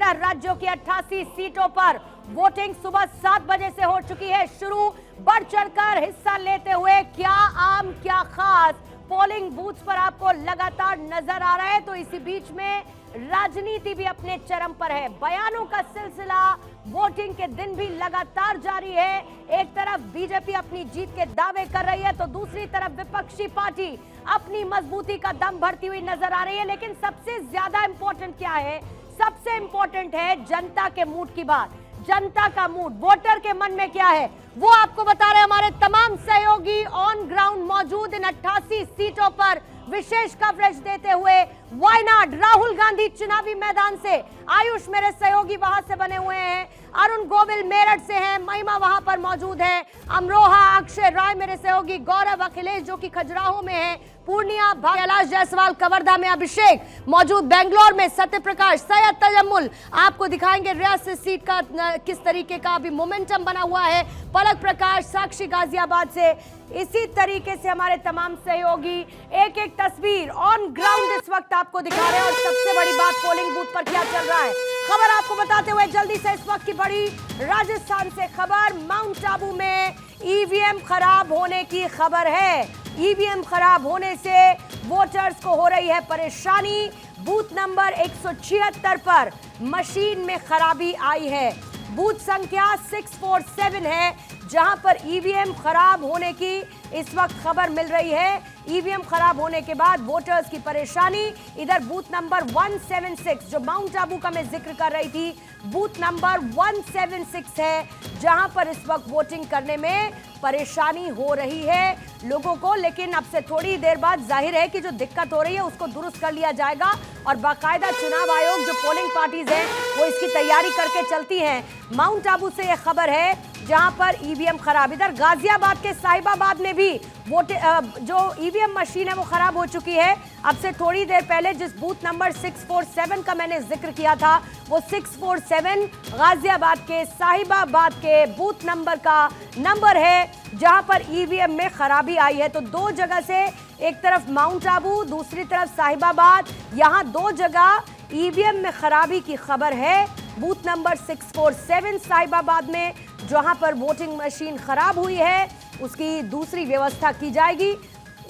13 राज्यों की 88 सीटों पर वोटिंग सुबह 7 बजे से हो चुकी है शुरू। बढ़ चढ़कर हिस्सा लेते हुए क्या आम क्या खास पोलिंग बूथ पर आपको लगातार नजर आ रहा है। तो इसी बीच में राजनीति भी अपने चरम पर है। बयानों का सिलसिला वोटिंग के दिन भी लगातार जारी है। एक तरफ बीजेपी अपनी जीत के दावे कर रही है तो दूसरी तरफ विपक्षी पार्टी अपनी मजबूती का दम भरती हुई नजर आ रही है। लेकिन सबसे ज्यादा इंपॉर्टेंट क्या है? सबसे इंपॉर्टेंट है जनता के मूड की बात। जनता का मूड, वोटर के मन में क्या है, वो आपको बता रहे हमारे तमाम सहयोगी ऑन ग्राउंड मौजूद इन 88 सीटों पर विशेष कवरेज देते हुए। वायनाड राहुल गांधी चुनावी मैदान से, आयुष मेरे सहयोगी वहां से बने हुए हैं, अरुण गोविल मेरठ से हैं, महिमा वहां पर मौजूद है, अमरोहा अक्षय राय मेरे सहयोगी, गौरव अखिलेश जो कि खजुराहो में है, पूर्णिया कैलाश जायसवाल, कवर्धा में अभिषेक मौजूद, बेंगलोर में सत्य प्रकाश, सैयद तजम्मुल आपको दिखाएंगे रियासत सीट का किस तरीके का अभी मोमेंटम बना हुआ है, पलक प्रकाश साक्षी गाजियाबाद से। इसी तरीके से हमारे तमाम सहयोगी एक एक तस्वीर ऑन ग्राउंड इस वक्त आपको दिखा रहे हैं। और सबसे बड़ी बात, पोलिंग बूथ पर क्या चल रहा है खबर आपको बताते हुए जल्दी से इस वक्त की बड़ी राजस्थान से खबर। माउंट आबू में ईवीएम खराब होने की खबर है। ईवीएम खराब होने से वोटर्स को हो रही है परेशानी। बूथ नंबर 176 पर मशीन में खराबी आई है। बूथ संख्या 647 है जहां पर ईवीएम खराब होने की इस वक्त खबर मिल रही है। ईवीएम खराब होने के बाद वोटर्स की परेशानी। इधर बूथ नंबर 176 जो माउंट आबू का मैं जिक्र कर रही थी, बूथ नंबर 176 है जहां पर इस वक्त वोटिंग करने में परेशानी हो रही है लोगों को। लेकिन अब से थोड़ी देर बाद जाहिर है कि जो दिक्कत हो रही है उसको दुरुस्त कर लिया जाएगा और बाकायदा चुनाव आयोग जो पोलिंग पार्टीज हैं वो इसकी तैयारी करके चलती हैं। माउंट आबू से यह खबर है जहां पर ईवीएम खराब। इधर गाजियाबाद के साहिबाबाद में भी जो ईवीएम मशीन है वो खराब हो चुकी है। अब से थोड़ी देर पहले जिस बूथ नंबर 647 का मैंने जिक्र किया था वो 647 गाजियाबाद के साहिबाबाद के बूथ नंबर का नंबर है जहां पर ईवीएम में खराबी आई है। तो दो जगह से, एक तरफ माउंट आबू दूसरी तरफ साहिबाबाद, यहां दो जगह ईवीएम में खराबी की खबर है। बूथ नंबर 647 साहिबाबाद में जहां पर वोटिंग मशीन खराब हुई है उसकी दूसरी व्यवस्था की जाएगी,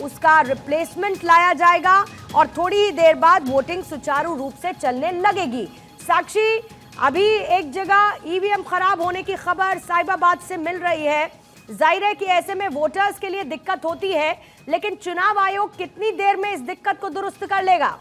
उसका रिप्लेसमेंट लाया जाएगा और थोड़ी ही देर बाद वोटिंग सुचारू रूप से चलने लगेगी। साक्षी, अभी एक जगह ईवीएम खराब होने की खबर साहिबाबाद से मिल रही है। जाहिर है कि ऐसे में वोटर्स के लिए दिक्कत होती है, लेकिन चुनाव आयोग कितनी देर में इस दिक्कत को दुरुस्त कर लेगा?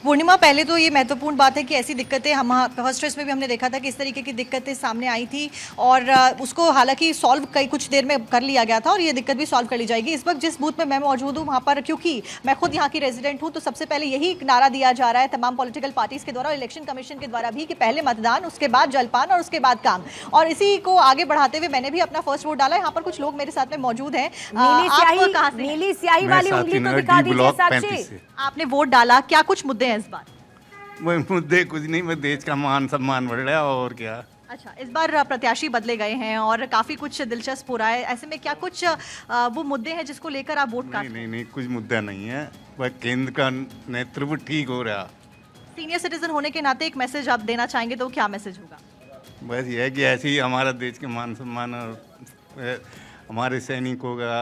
पूर्णिमा, पहले तो ये महत्वपूर्ण बात है कि ऐसी दिक्कतें हम फर्स्ट फेज में भी हमने देखा था कि इस तरीके की दिक्कतें सामने आई थी और उसको हालांकि सॉल्व कुछ देर में कर लिया गया था और ये दिक्कत भी सॉल्व कर ली जाएगी। इस वक्त जिस बूथ में मैं मौजूद हूँ वहाँ पर, क्योंकि मैं खुद यहाँ की रेजिडेंट हूँ, तो सबसे पहले यही नारा दिया जा रहा है तमाम पॉलिटिकल पार्टीज के द्वारा और इलेक्शन कमीशन के द्वारा भी कि पहले मतदान, उसके बाद जलपान और उसके बाद काम। और इसी को आगे बढ़ाते हुए मैंने भी अपना फर्स्ट वोट डाला। यहाँ पर कुछ लोग मेरे साथ में मौजूद हैं। नीली स्याही वाली उंगली तो दिखा दीजिए साक्षी। आपने वोट डाला, क्या कुछ मुद्दे हैं इस बार? मुद्दे कुछ नहीं, मैं देश का मान सम्मान बढ़ रहा है और क्या। अच्छा, इस बार प्रत्याशी बदले गए हैं और काफी कुछ दिलचस्प हो रहा है, ऐसे में क्या कुछ वो मुद्दे हैं जिसको लेकर आप वोट कास्ट? नहीं, कुछ मुद्दा नहीं है, वह केंद्र का नेतृत्व ठीक हो रहा। सीनियर सिटीजन होने के नाते एक मैसेज आप देना चाहेंगे तो क्या मैसेज होगा? बस ये है कि ऐसे ही हमारा देश के मान सम्मान और हमारे सैनिकों का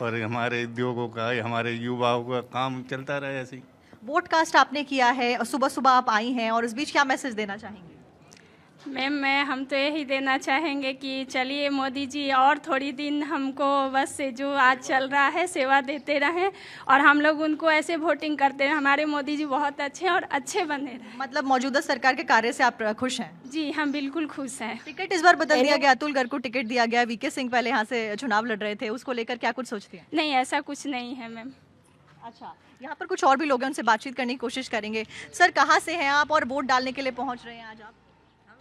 और हमारे उद्योगों का, हमारे युवाओं का काम चलता रहे ऐसे ही। वोट कास्ट आपने किया है और सुबह सुबह आप आई हैं और इस बीच क्या मैसेज देना चाहेंगे? मैम, हम तो यही देना चाहेंगे कि चलिए मोदी जी और थोड़ी दिन हमको बस जो आज चल रहा है सेवा देते रहें और हम लोग उनको ऐसे वोटिंग करते रहें। हमारे मोदी जी बहुत अच्छे और अच्छे बने रहे। मतलब मौजूदा सरकार के कार्य से आप खुश हैं? जी, हम बिल्कुल खुश हैं। टिकट इस बार बदल दिया गया, अतुल गर्ग को टिकट दिया गया, वीके सिंह पहले यहाँ से चुनाव लड़ रहे थे, उसको लेकर क्या कुछ सोचती हैं? नहीं, ऐसा कुछ नहीं है मैम। अच्छा, यहाँ पर कुछ और भी लोग हैं, उनसे बातचीत करने की कोशिश करेंगे। सर, कहाँ से हैं आप और वोट डालने के लिए पहुँच रहे हैं आज आप?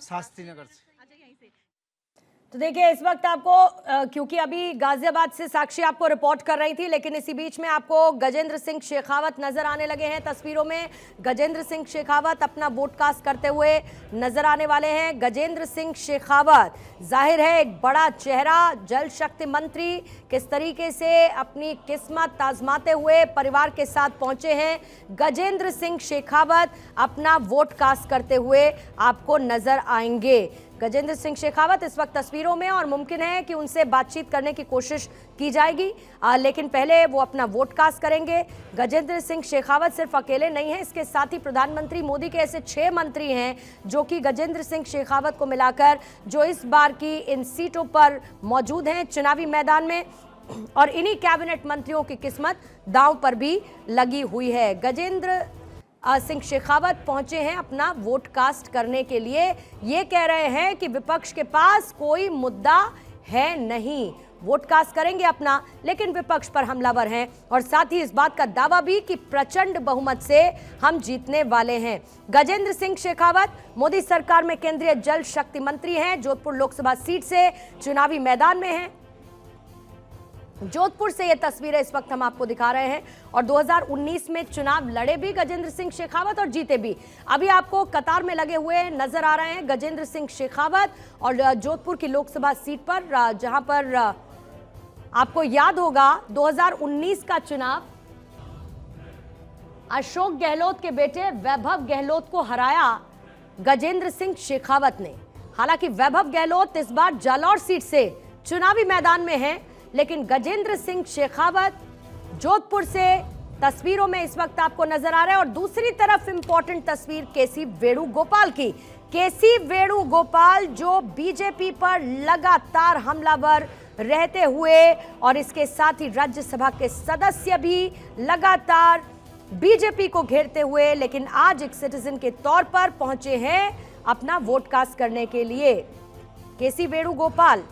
शास्त्री नगर से। अच्छा, यहीं से। तो देखिए इस वक्त आपको क्योंकि अभी गाजियाबाद से साक्षी आपको रिपोर्ट कर रही थी, लेकिन इसी बीच में आपको गजेंद्र सिंह शेखावत नजर आने लगे हैं तस्वीरों में। गजेंद्र सिंह शेखावत अपना वोटकास्ट करते हुए नजर आने वाले हैं। गजेंद्र सिंह शेखावत जाहिर है एक बड़ा चेहरा, जल शक्ति मंत्री, किस तरीके से अपनी किस्मत आजमाते हुए परिवार के साथ पहुंचे हैं। गजेंद्र सिंह शेखावत अपना वोटकास्ट करते हुए आपको नजर आएंगे। गजेंद्र सिंह शेखावत इस वक्त तस्वीरों में और मुमकिन है कि उनसे बातचीत करने की कोशिश की जाएगी, लेकिन पहले वो अपना वोट कास्ट करेंगे। गजेंद्र सिंह शेखावत सिर्फ अकेले नहीं है, इसके साथ ही प्रधानमंत्री मोदी के ऐसे 6 मंत्री हैं जो कि गजेंद्र सिंह शेखावत को मिलाकर जो इस बार की इन सीटों पर मौजूद हैं चुनावी मैदान में, और इन्हीं कैबिनेट मंत्रियों की किस्मत दांव पर भी लगी हुई है। गजेंद्र सिंह शेखावत पहुंचे हैं अपना वोट कास्ट करने के लिए। ये कह रहे हैं कि विपक्ष के पास कोई मुद्दा है नहीं, वोट कास्ट करेंगे अपना, लेकिन विपक्ष पर हमलावर हैं, और साथ ही इस बात का दावा भी कि प्रचंड बहुमत से हम जीतने वाले हैं। गजेंद्र सिंह शेखावत मोदी सरकार में केंद्रीय जल शक्ति मंत्री हैं, जोधपुर लोकसभा सीट से चुनावी मैदान में हैं। जोधपुर से ये तस्वीरें इस वक्त हम आपको दिखा रहे हैं, और 2019 में चुनाव लड़े भी गजेंद्र सिंह शेखावत और जीते भी। अभी आपको कतार में लगे हुए नजर आ रहे हैं गजेंद्र सिंह शेखावत, और जोधपुर की लोकसभा सीट पर जहां पर आपको याद होगा 2019 का चुनाव अशोक गहलोत के बेटे वैभव गहलोत को हराया गजेंद्र सिंह शेखावत ने। हालांकि वैभव गहलोत इस बार जालौर सीट से चुनावी मैदान में हैं, लेकिन गजेंद्र सिंह शेखावत जोधपुर से तस्वीरों में इस वक्त आपको नजर आ रहे हैं। और दूसरी तरफ इंपॉर्टेंट तस्वीर केसी वेणुगोपाल की। केसी वेणुगोपाल जो बीजेपी पर लगातार हमलावर रहते हुए और इसके साथ ही राज्यसभा के सदस्य भी लगातार बीजेपी को घेरते हुए, लेकिन आज एक सिटीजन के तौर पर पहुंचे हैं अपना वोट कास्ट करने के लिए। केसी वेणुगोपाल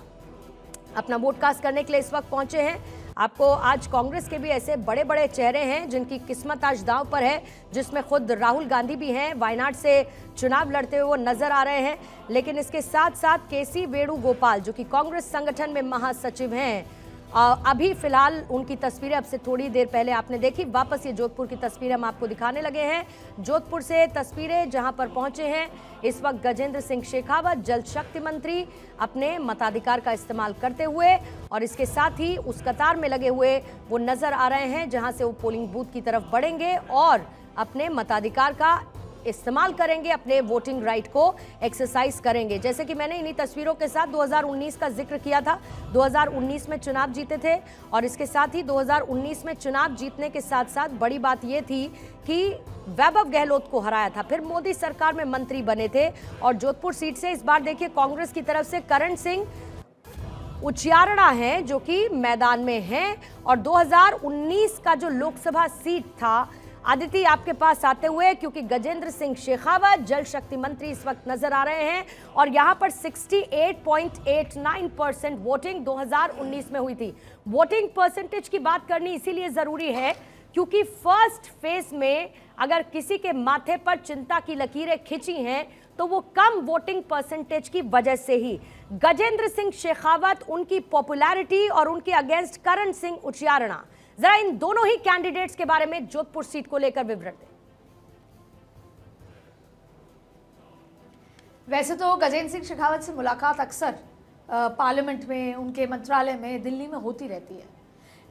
अपना वोट कास्ट करने के लिए इस वक्त पहुंचे हैं। आपको आज कांग्रेस के भी ऐसे बड़े बड़े चेहरे हैं जिनकी किस्मत आज दांव पर है, जिसमें खुद राहुल गांधी भी हैं, वायनाड से चुनाव लड़ते हुए वो नजर आ रहे हैं। लेकिन इसके साथ साथ केसी वेणुगोपाल जो कि कांग्रेस संगठन में महासचिव हैं, अभी फिलहाल उनकी तस्वीरें अब से थोड़ी देर पहले आपने देखी। वापस ये जोधपुर की तस्वीरें हम आपको दिखाने लगे हैं। जोधपुर से तस्वीरें जहां पर पहुंचे हैं इस वक्त गजेंद्र सिंह शेखावत, जल शक्ति मंत्री, अपने मताधिकार का इस्तेमाल करते हुए, और इसके साथ ही उस कतार में लगे हुए वो नजर आ रहे हैं जहां से वो पोलिंग बूथ की तरफ बढ़ेंगे और अपने मताधिकार का इस्तेमाल करेंगे, अपने वोटिंग राइट को एक्सरसाइज करेंगे। जैसे कि मैंने इन्हीं तस्वीरों के साथ 2019 का जिक्र किया था, 2019 में चुनाव जीते थे, और इसके साथ ही 2019 में चुनाव जीतने के साथ साथ बड़ी बात यह थी कि वैभव गहलोत को हराया था, फिर मोदी सरकार में मंत्री बने थे। और जोधपुर सीट से इस बार देखिए कांग्रेस की तरफ से करण सिंह उचियारणा हैं जो कि मैदान में हैं, और 2019 का जो लोकसभा सीट था आदित्य आपके पास आते हुए, क्योंकि गजेंद्र सिंह शेखावत जल शक्ति मंत्री इस वक्त नजर आ रहे हैं, और यहां पर 68.89% वोटिंग 2019 में हुई थी। वोटिंग परसेंटेज की बात करनी इसीलिए जरूरी है क्योंकि फर्स्ट फेज में अगर किसी के माथे पर चिंता की लकीरें खिंची हैं तो वो कम वोटिंग परसेंटेज की वजह से ही। गजेंद्र सिंह शेखावत, उनकी पॉपुलैरिटी और उनके अगेंस्ट करण सिंह उचियारणा, जरा इन दोनों ही कैंडिडेट्स के बारे में जोधपुर सीट को लेकर विवरण दें। वैसे तो गजेंद्र सिंह शेखावत से मुलाकात अक्सर पार्लियामेंट में, उनके मंत्रालय में, दिल्ली में होती रहती है,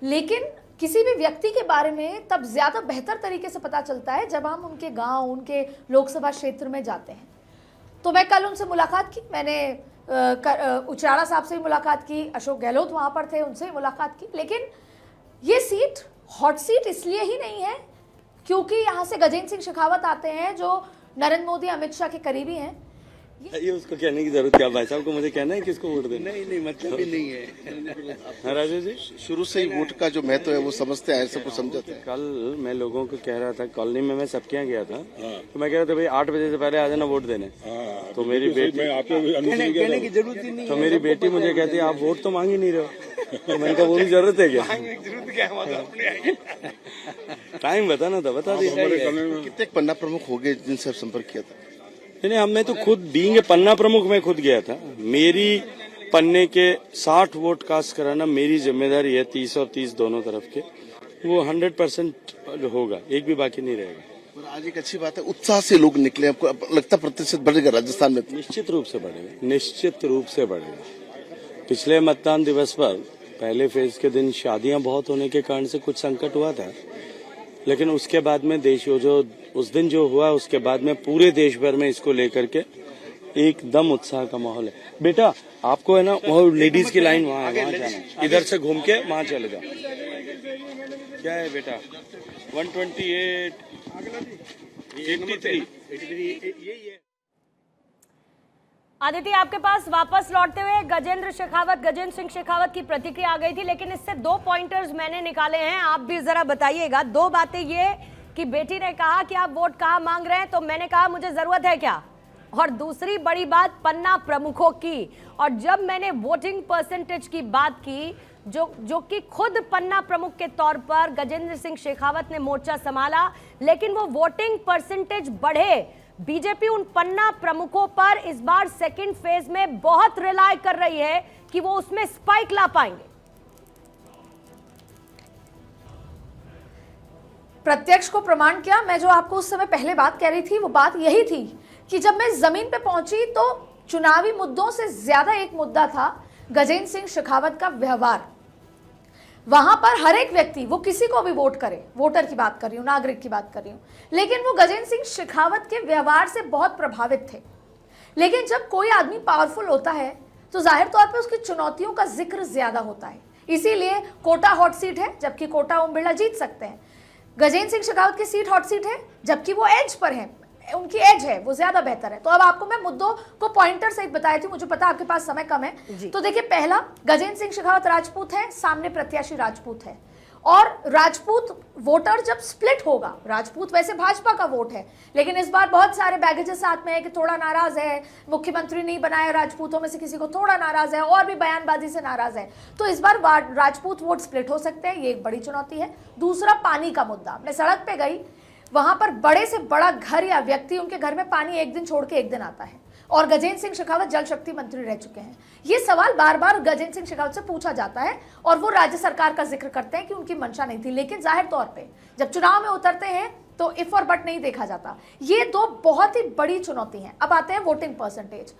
लेकिन किसी भी व्यक्ति के बारे में तब ज़्यादा बेहतर तरीके से पता चलता है जब हम उनके गांव, उनके लोकसभा क्षेत्र में जाते हैं। तो मैं कल उनसे मुलाकात की, मैंने उचियाड़ा साहब से भी मुलाकात की, अशोक गहलोत वहाँ पर थे, उनसे भी मुलाकात की। लेकिन ये सीट हॉट सीट इसलिए ही नहीं है क्योंकि यहाँ से गजेंद्र सिंह शेखावत आते हैं जो नरेंद्र मोदी, अमित शाह के करीबी हैं। ये उसको कहने की जरूरत क्या, भाई साहब को मुझे कहना है किसको वोट देना? नहीं मतलब भी नहीं है। हाँ राजेश जी, शुरू से ही वोट का जो महत्व है वो समझते हैं, सबको समझते हैं। कल मैं लोगों को कह रहा था, कॉलोनी में मैं सबके यहाँ गया था, तो मैं कह रहा था भाई 8 बजे से पहले आ जाना वोट देने। तो मेरी बेटी कहने की जरूरत ही नहीं, तो मेरी बेटी मुझे कहती है आप वोट तो मांग ही नहीं रहे हो। तो मैंने कहा वो भी जरूरत है क्या? टाइम बताना था, बता दीजिए। कितने पन्ना प्रमुख हो गए जिनसे संपर्क किया था? नहीं, हमने तो खुद बीइंग पन्ना प्रमुख मैं खुद गया था। मेरी पन्ने के 60 वोट कास्ट कराना मेरी जिम्मेदारी है, 30 और 30 दोनों तरफ के, वो 100% होगा, एक भी बाकी नहीं रहेगा। और आज एक अच्छी बात है, उत्साह से लोग निकले, आपको लगता प्रतिशत बढ़ेगा राजस्थान में? निश्चित रूप से बढ़ेगा, निश्चित रूप से बढ़ेगा। पिछले मतदान दिवस पर पहले फेज के दिन शादियां बहुत होने के कारण से कुछ संकट हुआ था, लेकिन उसके बाद में जो उस दिन जो हुआ उसके बाद में पूरे देश भर में इसको लेकर के एकदम उत्साह का माहौल है। बेटा आपको है ना वो लेडीज की लाइन वहाँ है, वहाँ जाना, इधर से घूम के वहाँ चले जाओ। क्या है बेटा 128 83 यही है। आदित्य, आपके पास वापस लौटते हुए गजेंद्र सिंह शेखावत की प्रतिक्रिया आ गई थी, लेकिन इससे 2 पॉइंटर्स मैंने निकाले हैं, आप भी जरा बताइएगा। 2 बातें ये कि बेटी ने कहा कि आप वोट कहाँ मांग रहे हैं, तो मैंने कहा मुझे जरूरत है क्या, और दूसरी बड़ी बात पन्ना प्रमुखों की। और जब मैंने वोटिंग परसेंटेज की बात की, जो कि खुद पन्ना प्रमुख के तौर पर गजेंद्र सिंह शेखावत ने मोर्चा संभाला, लेकिन वो वोटिंग परसेंटेज बढ़े। बीजेपी उन पन्ना प्रमुखों पर इस बार सेकंड फेज में बहुत रिलाय कर रही है कि वो उसमें स्पाइक ला पाएंगे। प्रत्यक्ष को प्रमाण किया। मैं जो आपको उस समय पहले बात कह रही थी वो बात यही थी कि जब मैं जमीन पे पहुंची तो चुनावी मुद्दों से ज्यादा एक मुद्दा था गजेंद्र सिंह शेखावत का व्यवहार। वहां पर हर एक व्यक्ति, वो किसी को भी वोट करे, वोटर की बात कर रही हूं, नागरिक की बात कर रही हूं, लेकिन वो गजेंद्र सिंह शेखावत के व्यवहार से बहुत प्रभावित थे। लेकिन जब कोई आदमी पावरफुल होता है तो जाहिर तौर पे उसकी चुनौतियों का जिक्र ज्यादा होता है, इसीलिए कोटा हॉट सीट है, जबकि कोटा ओम बिरला जीत सकते हैं। गजेंद्र सिंह शेखावत की सीट हॉट सीट है, जबकि वो एज पर है, उनकी एज है, वो ज्यादा बेहतर है। तो अब आपको मैं मुद्दों को पॉइंटर सहित बताई थी, मुझे पता आपके पास समय कम है। तो देखिए, पहला, गजेंद्र सिंह शेखावत राजपूत है, सामने प्रत्याशी राजपूत है, और राजपूत वोटर जब स्प्लिट होगा, राजपूत वैसे भाजपा का वोट है, लेकिन इस बार बहुत सारे बैगेजेस साथ में है कि थोड़ा नाराज है, मुख्यमंत्री नहीं बनाया, राजपूतों में से किसी को थोड़ा नाराज है, और भी बयानबाजी से नाराज है। तो इस बार राजपूत वोट स्प्लिट हो सकते हैं, ये एक बड़ी चुनौती है। दूसरा, पानी का मुद्दा। मैं सड़क पे गई, वहां पर बड़े से बड़ा घर या व्यक्ति, उनके घर में पानी एक दिन छोड़ के एक दिन आता है, और गजेंद्र सिंह शेखावत जल शक्ति मंत्री रह चुके हैं। ये सवाल बार बार गजेंद्र सिंह शेखावत से पूछा जाता है, और वो राज्य सरकार का जिक्र करते हैं कि उनकी मंशा नहीं थी, लेकिन जाहिर तौर पे जब चुनाव में उतरते हैं तो इफ और बट नहीं देखा जाता। ये 2 बहुत ही बड़ी चुनौती हैं। अब आते हैं voting percentage.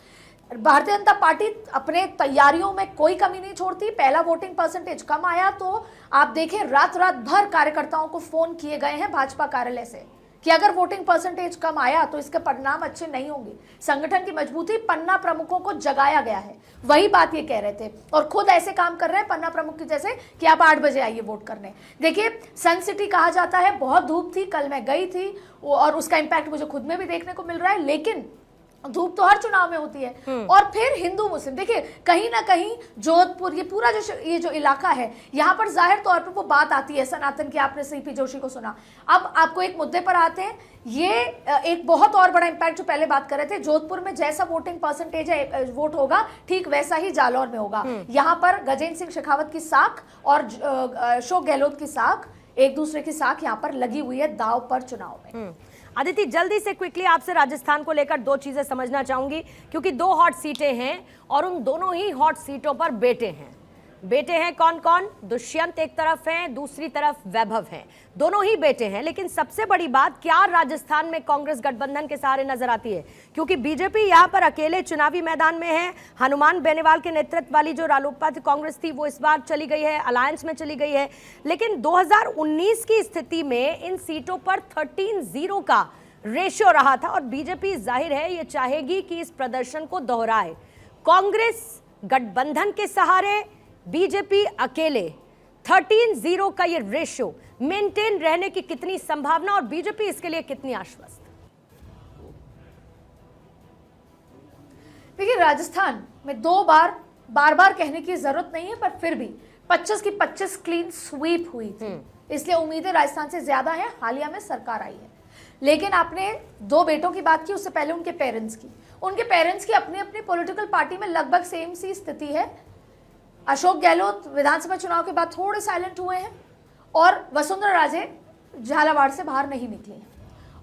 Bharatiya Janata party अपने तैयारियों में कोई कमी नहीं छोड़ती। पहला वोटिंग परसेंटेज कम आया तो आप देखें, रात भर कार्यकर्ताओं को फोन किए गए हैं भाजपा कार्यालय से कि अगर वोटिंग परसेंटेज कम आया तो इसके परिणाम अच्छे नहीं होंगे। संगठन की मजबूती, पन्ना प्रमुखों को जगाया गया है, वही बात ये कह रहे थे, और खुद ऐसे काम कर रहे हैं पन्ना प्रमुख की जैसे कि आप 8 बजे आइए वोट करने। देखिए, सन सिटी कहा जाता है, बहुत धूप थी, कल मैं गई थी और उसका इंपैक्ट मुझे खुद में भी देखने को मिल रहा है, लेकिन धूप तो हर चुनाव में होती है। और फिर हिंदू मुस्लिम, देखिए कहीं ना कहीं जोधपुर, ये पूरा ये जो इलाका है, यहाँ पर जाहिर तौर पर वो बात आती है सनातन की। आपने सीपी जोशी को सुना। अब आपको एक मुद्दे पर आते हैं, ये एक बहुत और बड़ा इंपैक्ट जो पहले बात कर रहे थे, जोधपुर में जैसा वोटिंग परसेंटेज है, वोट होगा, ठीक वैसा ही जालौर में होगा। यहाँ पर गजेंद्र सिंह शेखावत की साख और अशोक गहलोत की साख, एक दूसरे की साख यहाँ पर लगी हुई है दांव पर चुनाव में। आदित्य, जल्दी से क्विकली आपसे राजस्थान को लेकर 2 चीजें समझना चाहूंगी, क्योंकि 2 हॉट सीटें हैं और उन दोनों ही हॉट सीटों पर बेटे हैं। बेटे हैं कौन कौन? दुष्यंत एक तरफ हैं, दूसरी तरफ वैभव हैं, दोनों ही बेटे हैं। लेकिन सबसे बड़ी बात, क्या राजस्थान में कांग्रेस गठबंधन के सहारे नजर आती है? क्योंकि बीजेपी यहां पर अकेले चुनावी मैदान में है। हनुमान बेनीवाल के नेतृत्व वाली जो रालोपा कांग्रेस थी, वो इस बार चली गई है, अलायंस में चली गई है। लेकिन 2019 की स्थिति में इन सीटों पर 13-0 का रेशियो रहा था, और बीजेपी जाहिर है ये चाहेगी कि इस प्रदर्शन को दोहराए। कांग्रेस गठबंधन के सहारे, बीजेपी अकेले, 13-0 का ये रेशियो मेंटेन रहने की कितनी संभावना, और बीजेपी इसके लिए कितनी आश्वस्त? देखिए, राजस्थान में 2 बार कहने की जरूरत नहीं है, पर फिर भी 25 की 25 क्लीन स्वीप हुई थी, इसलिए उम्मीदें राजस्थान से ज्यादा है। हालिया में सरकार आई है, लेकिन आपने 2 बेटों की बात की, उससे पहले उनके पेरेंट्स की अपनी अपनी पॉलिटिकल पार्टी में लगभग सेम सी स्थिति है। अशोक गहलोत विधानसभा चुनाव के बाद थोड़े साइलेंट हुए हैं, और वसुंधरा राजे झालावाड़ से बाहर नहीं निकली हैं।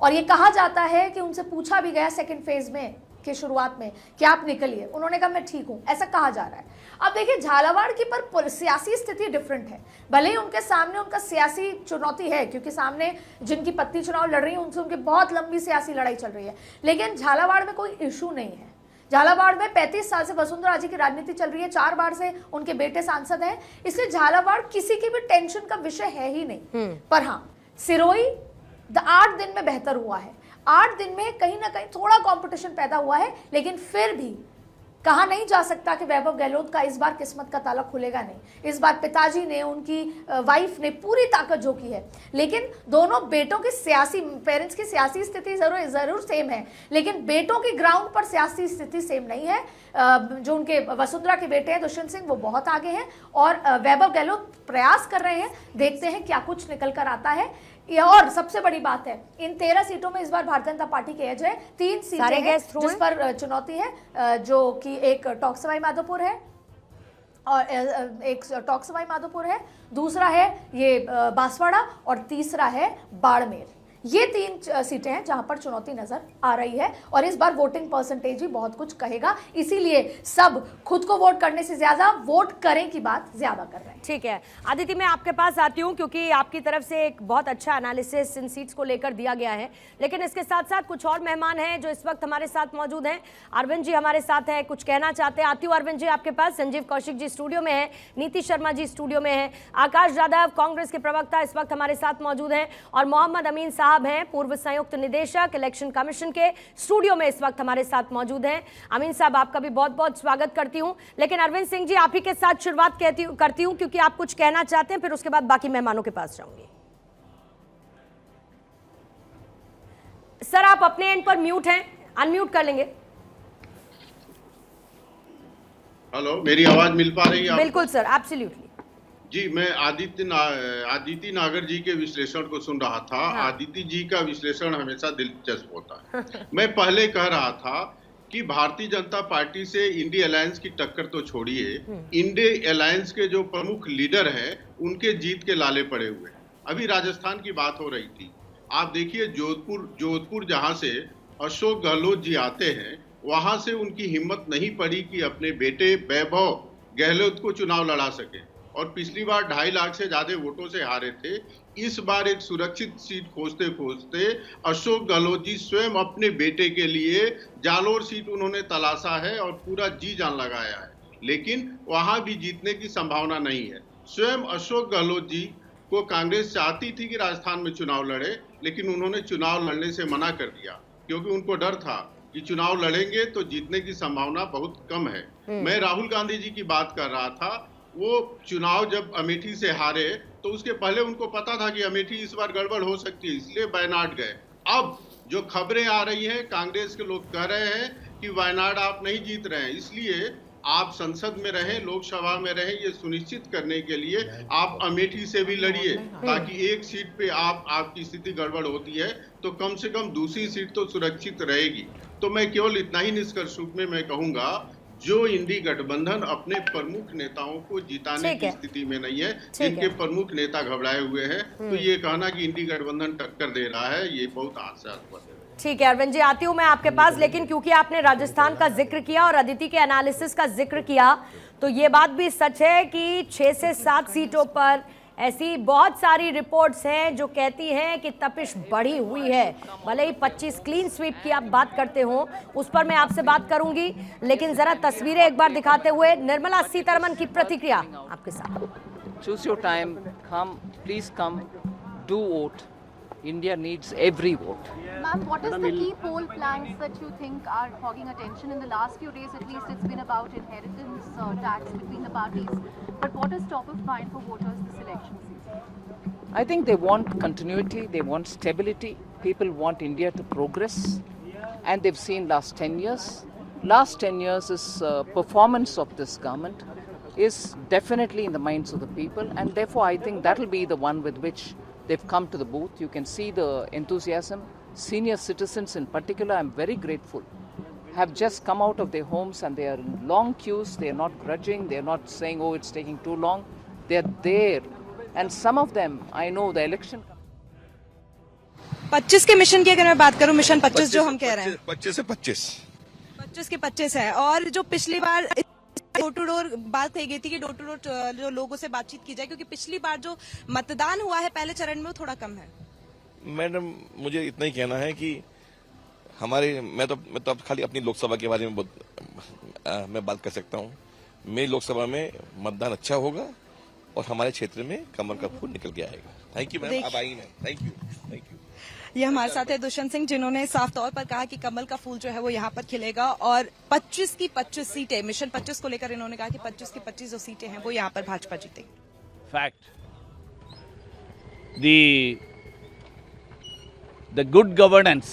और ये कहा जाता है कि उनसे पूछा भी गया सेकंड फेज में के शुरुआत में कि आप निकलिए, उन्होंने कहा मैं ठीक हूं, ऐसा कहा जा रहा है। अब देखिए झालावाड़ की पर सियासी स्थिति डिफरेंट है, भले ही उनके सामने उनका सियासी चुनौती है, क्योंकि सामने जिनकी पत्नी चुनाव लड़ रही है उनसे उनकी बहुत लंबी सियासी लड़ाई चल रही है, लेकिन झालावाड़ में कोई इशू नहीं है। झालावाड़ में 35 साल से वसुंधरा जी की राजनीति चल रही है, 4 बार से उनके बेटे सांसद हैं, इसलिए झालावाड़ किसी की भी टेंशन का विषय है ही नहीं। पर हाँ, सिरोही 8 दिन में बेहतर हुआ है, 8 दिन में कहीं ना कहीं थोड़ा कंपटीशन पैदा हुआ है, लेकिन फिर भी कहा नहीं जा सकता कि वैभव गहलोत का इस बार किस्मत का ताला खुलेगा नहीं। इस बार पिताजी ने, उनकी वाइफ ने पूरी ताकत झोंकी है, लेकिन दोनों बेटों की सियासी, पेरेंट्स की सियासी स्थिति जरूर सेम है, लेकिन बेटों की ग्राउंड पर सियासी स्थिति सेम नहीं है। जो उनके वसुंधरा के बेटे हैं दुष्यंत सिंह, वो बहुत आगे हैं और वैभव गहलोत प्रयास कर रहे हैं, देखते हैं क्या कुछ निकल कर आता है। और सबसे बड़ी बात है, इन 13 सीटों में इस बार भारतीय जनता पार्टी के एज है, 3 सीटें हैं जिस पर चुनौती है, जो कि एक टॉक सवाई माधोपुर है और एक टॉक सवाई माधोपुर है, दूसरा है ये बांसवाड़ा और तीसरा है बाड़मेर। ये 3 सीटें हैं जहां पर चुनौती नजर आ रही है और इस बार वोटिंग परसेंटेज भी बहुत कुछ कहेगा, इसीलिए सब खुद को वोट करने से ज्यादा वोट करें की बात ज्यादा कर रहे हैं। ठीक है आदिति, मैं आपके पास आती हूं क्योंकि आपकी तरफ से एक बहुत अच्छा एनालिसिस इन सीट्स को लेकर दिया गया है, लेकिन इसके साथ साथ कुछ और मेहमान हैं जो इस वक्त हमारे साथ मौजूद हैं। अरविंद जी हमारे साथ हैं, कुछ कहना चाहते हैं। आती हूँ अरविंद जी आपके पास। संजीव कौशिक जी स्टूडियो में है, नीति शर्मा जी स्टूडियो में है, आकाश यादव कांग्रेस के प्रवक्ता इस वक्त हमारे साथ मौजूद हैं और मोहम्मद अमीन साहब हैं, पूर्व संयुक्त निदेशक इलेक्शन कमीशन के, स्टूडियो में इस वक्त हमारे साथ मौजूद हैं। अमीन साहब आपका भी बहुत बहुत स्वागत करती हूं, लेकिन अरविंद सिंह जी आप ही के साथ शुरुआत करती हूं क्योंकि आप कुछ कहना चाहते हैं, फिर उसके बाद बाकी मेहमानों के पास जाऊंगी। सर आप अपने एंड पर म्यूट हैं, अनम्यूट कर लेंगे। हेलो, मेरी आवाज मिल पा रही है? बिल्कुल सर, एब्सोल्युटली जी। मैं आदिति नागर जी के विश्लेषण को सुन रहा था। हाँ। आदिति जी का विश्लेषण हमेशा दिलचस्प होता है। मैं पहले कह रहा था कि भारतीय जनता पार्टी से इंडी अलायंस की टक्कर तो छोड़िए, इंडी अलायंस के जो प्रमुख लीडर हैं उनके जीत के लाले पड़े हुए। अभी राजस्थान की बात हो रही थी, आप देखिए जोधपुर जहां से अशोक गहलोत जी आते हैं, वहां से उनकी हिम्मत नहीं पड़ी कि अपने बेटे वैभव गहलोत को चुनाव लड़ा सके और पिछली बार 2.5 लाख से ज्यादा वोटों से हारे थे। इस बार एक सुरक्षित सीट खोजते खोजते अशोक गहलोत जी स्वयं अपने बेटे के लिए जालोर सीट उन्होंने तलाशा है और पूरा जी जान लगाया है, लेकिन वहां भी जीतने की संभावना नहीं है। स्वयं अशोक गहलोत जी को कांग्रेस चाहती थी कि राजस्थान में चुनाव लड़े, लेकिन उन्होंने चुनाव लड़ने से मना कर दिया क्योंकि उनको डर था कि चुनाव लड़ेंगे तो जीतने की संभावना बहुत कम है। मैं राहुल गांधी जी की बात कर रहा था, वो चुनाव जब अमेठी से हारे तो उसके पहले उनको पता था कि अमेठी इस बार गड़बड़ हो सकती है, इसलिए वायनाड गए। अब जो खबरें आ रही हैं, कांग्रेस के लोग कह रहे हैं कि वायनाड आप नहीं जीत रहे हैं, इसलिए आप संसद में रहें, लोकसभा में रहें, ये सुनिश्चित करने के लिए आप अमेठी से भी लड़िए, ताकि एक सीट पे आपकी स्थिति गड़बड़ होती है तो कम से कम दूसरी सीट तो सुरक्षित रहेगी। तो मैं केवल इतना ही निष्कर्ष रूप में मैं कहूंगा, जो इंडी गठबंधन अपने प्रमुख नेताओं को जिताने की स्थिति में नहीं है, जिनके प्रमुख नेता घबराए हुए हैं, तो ये कहना कि इंडी गठबंधन टक्कर दे रहा है, ये बहुत हास्यास्पद है। ठीक है अरविंद जी, आती हूँ मैं आपके पास, लेकिन क्योंकि आपने राजस्थान का जिक्र किया और अदिति के एनालिसिस का जिक्र किया, तो ये बात भी सच है कि 6 से 7 सीटों पर ऐसी बहुत सारी रिपोर्ट्स हैं जो कहती हैं कि तपिश बढ़ी हुई है। भले ही 25 क्लीन स्वीप की आप बात करते हो, उस पर मैं आपसे बात करूंगी, लेकिन जरा तस्वीरें एक बार दिखाते हुए निर्मला सीतारमण की प्रतिक्रिया आपके साथ। Choose your time, come, please come, do vote. India needs every vote. Ma'am, what is the key poll planks that you think are hogging attention? In the last few days, at least, it's been about inheritance tax between the parties. But what is top of mind for voters this election season? I think they want continuity, they want stability. People want India to progress. And they've seen last 10 years. Last 10 years is performance of this government is definitely in the minds of the people. And therefore, I think that'll be the one with which they've come to the booth. You can see the enthusiasm. Senior citizens in particular, I'm very grateful, have just come out of their homes and they are in long queues. They are not grudging. They are not saying, oh, it's taking too long. They are there. And some of them, I know the election... 25 के mission की अगर मैं बात करूं, mission 25 जो हम कह रहे हैं, 25 से 25 25 के 25 है। और जो पिछली बार डोर टू डोर बात कही गई थी कि डोर टू डोर जो लोगों से बातचीत की जाए, क्योंकि पिछली बार जो मतदान हुआ है पहले चरण में वो थोड़ा कम है। मैडम, मुझे इतना ही कहना है कि मैं तो अब खाली अपनी लोकसभा के बारे में मैं बात कर सकता हूँ। मेरी लोकसभा में मतदान अच्छा होगा और हमारे क्षेत्र में कमल का फूल निकल के आएगा। थैंक यू मैम, आप आई मैम। Thank you. ये हमारे साथ है दुष्यंत सिंह, जिन्होंने साफ तौर पर कहा कि कमल का फूल जो है वो यहाँ पर खिलेगा और 25 की 25 सीटें, मिशन 25 को लेकर इन्होंने कहा कि 25 की 25 जो सीटें हैं वो यहाँ पर भाजपा जीतेगी। Fact, the good governance,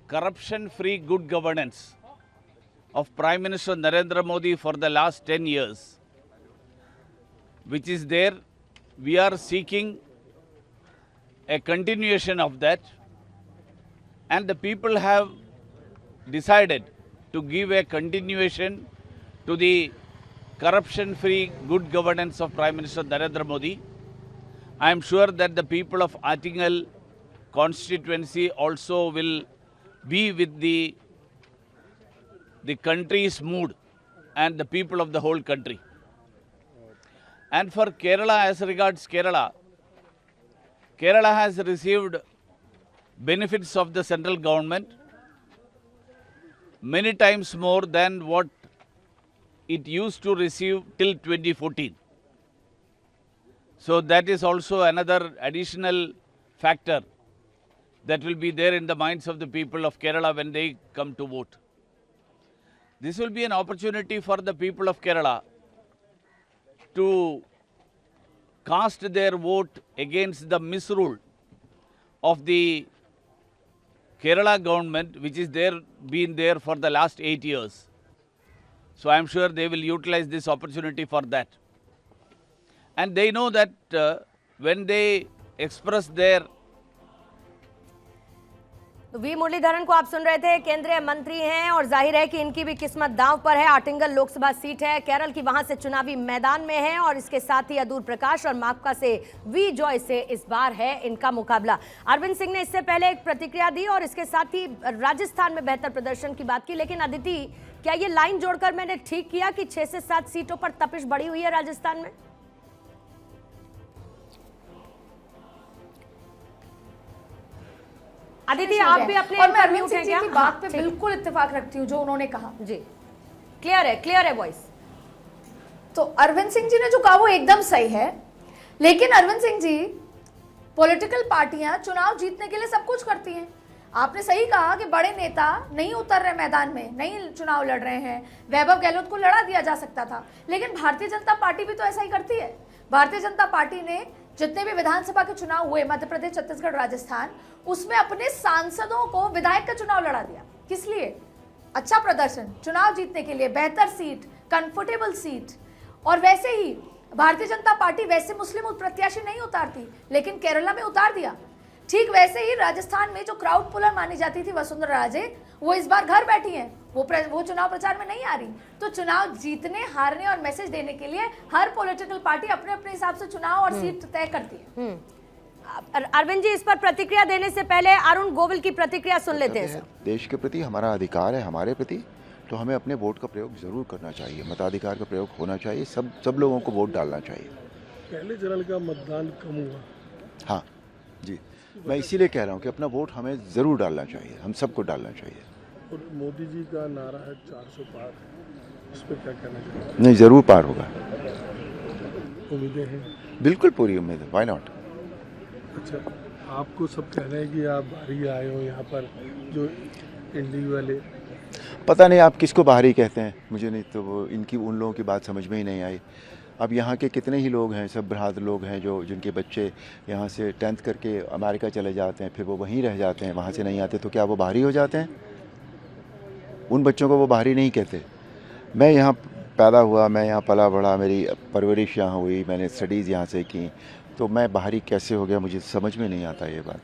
corruption-free good governance of Prime Minister Narendra Modi for the last 10 years, which is there, we are seeking a continuation of that, and the people have decided to give a continuation to the corruption-free good governance of Prime Minister Narendra Modi. I am sure that the people of Attingal constituency also will be with the country's mood and the people of the whole country. And for Kerala, as regards Kerala has received benefits of the central government many times more than what it used to receive till 2014. So that is also another additional factor that will be there in the minds of the people of Kerala when they come to vote. This will be an opportunity for the people of Kerala to cast their vote against the misrule of the Kerala government, which is been there for the last 8 years. So I am sure they will utilize this opportunity for that. And they know that when they express their V Muraleedharan को आप सुन रहे थे, केंद्रीय मंत्री हैं और जाहिर है कि इनकी भी किस्मत दांव पर है। आटिंगल लोकसभा सीट है, केरल की वहां से चुनावी मैदान में है और इसके साथ ही अदूर प्रकाश और माकपा से वी जॉय से इस बार है इनका मुकाबला। अरविंद सिंह ने इससे पहले एक प्रतिक्रिया दी और इसके साथ ही राजस्थान में बेहतर प्रदर्शन की बात की। लेकिन अदिति, क्या ये लाइन जोड़कर मैंने ठीक किया कि 6 से 7 सीटों पर तपिश बढ़ी हुई है राजस्थान में? अदिति, आप भी अपने और मैं अरविंद सिंह जी की बात पे बिल्कुल इत्तेफाक रखती हूँ जो उन्होंने कहा। जी, क्लियर है वॉइस। तो अरविंद सिंह जी ने जो कहा वो एकदम सही है, लेकिन अरविंद सिंह जी, पॉलिटिकल पार्टियां चुनाव जीतने के लिए सब कुछ करती हैं। आपने सही कहा कि बड़े नेता नहीं उतर रहे मैदान में, नहीं चुनाव लड़ रहे हैं। वैभव गहलोत को लड़ा दिया जा सकता था, लेकिन भारतीय जनता पार्टी भी तो ऐसा ही करती है। भारतीय जनता पार्टी ने जितने भी विधानसभा के चुनाव हुए मध्य प्रदेश, छत्तीसगढ़, राजस्थान, उसमें अपने सांसदों को विधायक का चुनाव लड़ा दिया। किस लिए? अच्छा प्रदर्शन, चुनाव जीतने के लिए, बेहतर सीट, कंफर्टेबल सीट। और वैसे ही भारतीय जनता पार्टी वैसे मुस्लिम प्रत्याशी नहीं उतारती, लेकिन केरला में उतार दिया। ठीक वैसे ही राजस्थान में जो क्राउड पुलर मानी जाती थी वसुंधरा राजे, वो इस बार घर बैठी हैं, वो चुनाव प्रचार में नहीं आ रही। तो चुनाव जीतने, हारने और मैसेज देने के लिए हर पॉलिटिकल पार्टी अपने अपने हिसाब से चुनाव और सीट तय करती है। अरविंद जी, इस पर प्रतिक्रिया देने से पहले अरुण गोविल की प्रतिक्रिया सुन लेते हैं। देश के प्रति हमारा अधिकार है, हमारे प्रति, तो हमें अपने वोट का प्रयोग जरूर करना चाहिए, मताधिकार का प्रयोग होना चाहिए, सब लोगों को वोट डालना चाहिए। पहले चरण का मतदान कम हुआ। हाँ जी, मैं इसीलिए कह रहा हूँ कि अपना वोट हमें जरूर डालना चाहिए, हम सबको डालना चाहिए। और मोदी जी का नारा है 400 पार, इस पर क्या कहना चाहिए? नहीं, जरूर पार होगा। उम्मीदें हैं? बिल्कुल पूरी उम्मीद है, व्हाई नॉट। अच्छा, आपको सब कह रहे हैं कि आप बाहरी आए हो यहाँ पर, जो इंडी वाले, पता नहीं आप किसको बाहरी कहते हैं, मुझे नहीं तो वो इनकी उन लोगों की बात समझ में ही नहीं आई। अब यहाँ के कितने ही लोग हैं, सब बहादुर लोग हैं जिनके बच्चे यहाँ से 10th करके अमेरिका चले जाते हैं, फिर वो वहीं रह जाते हैं, वहाँ से नहीं आते, तो क्या वो बाहरी हो जाते हैं? उन बच्चों को वो बाहरी नहीं कहते। मैं यहाँ पैदा हुआ, मैं यहाँ पला बड़ा, मेरी परवरिश यहाँ हुई, मैंने स्टडीज़ यहाँ से की, तो मैं बाहरी कैसे हो गया मुझे समझ में नहीं आता ये बात।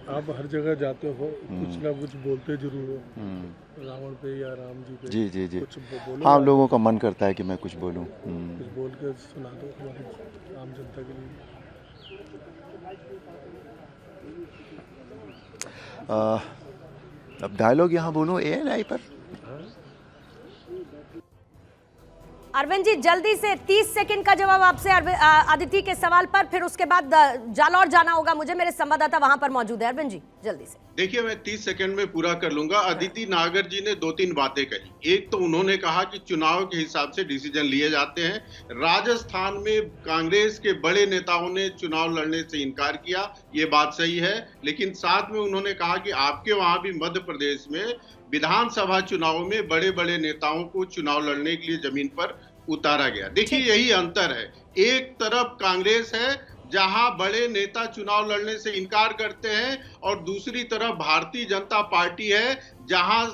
आप हर जगह जाते हो, कुछ ना कुछ बोलते जरूर हो, रावण पे या राम जी पे। जी जी जी, कुछ बोलो। हाँ, लोगों का मन करता है कि मैं कुछ बोलूँ। कुछ बोल के सुना दो हमारी आम जनता के लिए। अब डायलॉग यहाँ बोलूँ ANI पर? अरविंद जी जल्दी से 30 सेकंड का जवाब आपसे अदिति के सवाल पर, फिर उसके बाद जालौर जाना होगा मुझे, मेरे संवाददाता वहां पर मौजूद है। अरविंद जी जल्दी से। देखिए मैं 30 सेकंड में पूरा कर लूंगा। अदिति नागर जी ने 2-3 बातें कही। एक तो उन्होंने कहा कि चुनाव के हिसाब से डिसीजन लिए जाते हैं। राजस्थान में कांग्रेस के बड़े नेताओं ने चुनाव लड़ने से इनकार किया, ये बात सही है। लेकिन साथ में उन्होंने कहा कि आपके वहां भी मध्य प्रदेश में विधानसभा चुनाव में बड़े बड़े नेताओं को चुनाव लड़ने के लिए जमीन पर उतारा गया। देखिए यही अंतर है। एक तरफ कांग्रेस है जहां बड़े नेता चुनाव लड़ने से इनकार करते हैं, और दूसरी तरफ भारतीय जनता पार्टी है जहां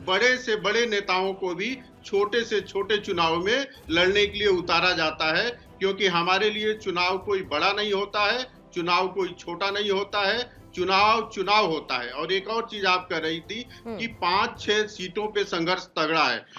बड़े से बड़े नेताओं को भी छोटे से छोटे चुनाव में लड़ने के लिए उतारा जाता है। क्योंकि हमारे लिए चुनाव कोई बड़ा नहीं होता है, चुनाव कोई छोटा नहीं होता है, चुनाव चुनाव होता है। और एक और चीज आप कह रही थी कि 5-6 सीटों पे संघर्ष तगड़ा है।